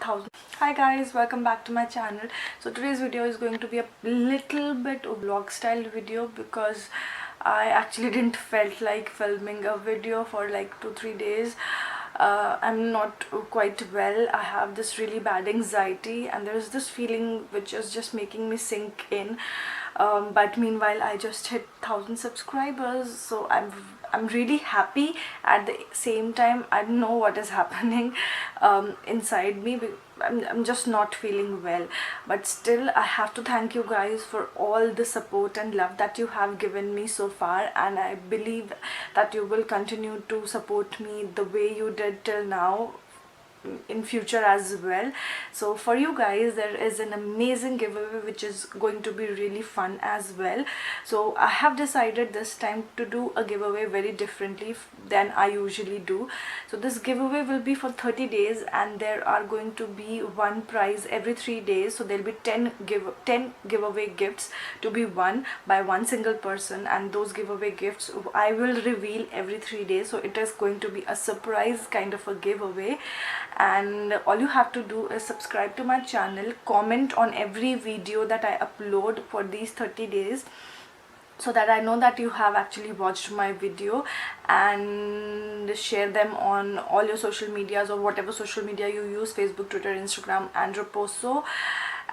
1000. Hi guys, welcome back to my channel. So today's video is going to be a little bit of vlog style video because I actually didn't felt like filming a video for like 2-3 days. I'm not quite well. I have this really bad anxiety and there's this feeling which is just making me sink in. But meanwhile I just hit 1000 subscribers, so I'm really happy. At the same time, I don't know what is happening inside me. I'm just not feeling well, but still I have to thank you guys for all the support and love that you have given me so far, and I believe that you will continue to support me the way you did till now in future as well. So for you guys, there is an amazing giveaway which is going to be really fun as well. So I have decided this time to do a giveaway very differently than I usually do. So this giveaway will be for 30 days and there are going to be one prize every 3 days. So there'll be 10 giveaway gifts to be won by one single person, and those giveaway gifts I will reveal every 3 days. So it is going to be a surprise kind of a giveaway, and all you have to do is subscribe to my channel, comment on every video that I upload for these 30 days so that I know that you have actually watched my video, and share them on all your social medias or whatever social media you use, Facebook, Twitter, Instagram, and Reposo.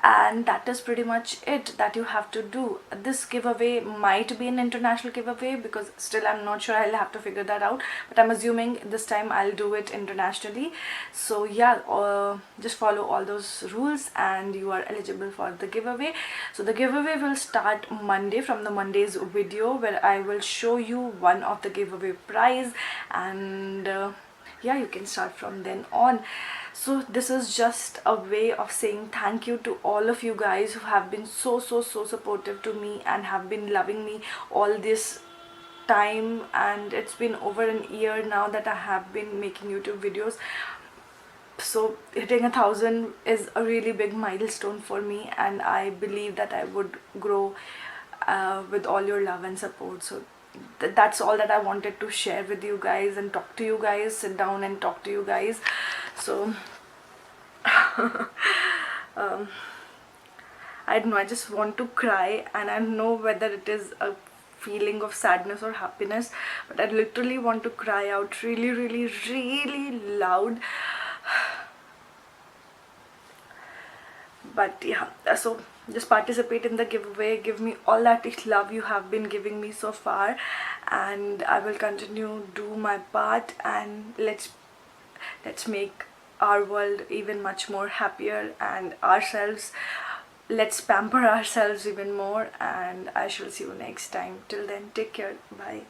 And that is pretty much it that you have to do. This giveaway might be an international giveaway because still I'm not sure. I'll have to figure that out, but I'm assuming this time I'll do it internationally. So yeah, just follow all those rules and you are eligible for the giveaway. So the giveaway will start Monday, from the Monday's video where I will show you one of the giveaway prize, and yeah, you can start from then on. So this is just a way of saying thank you to all of you guys who have been so supportive to me and have been loving me all this time. And it's been over an year now that I have been making YouTube videos. So hitting 1000 is a really big milestone for me, and I believe that I would grow with all your love and support. So that's all that I wanted to share with you guys and talk to you guys, sit down and talk to you guys. So I don't know, I just want to cry, and I don't know whether it is a feeling of sadness or happiness, but I literally want to cry out really loud. But yeah, so just participate in the giveaway, give me all that love you have been giving me so far, and I will continue do my part, and let's make our world even much more happier, and ourselves, let's pamper ourselves even more. And I shall see you next time. Till then, take care, bye.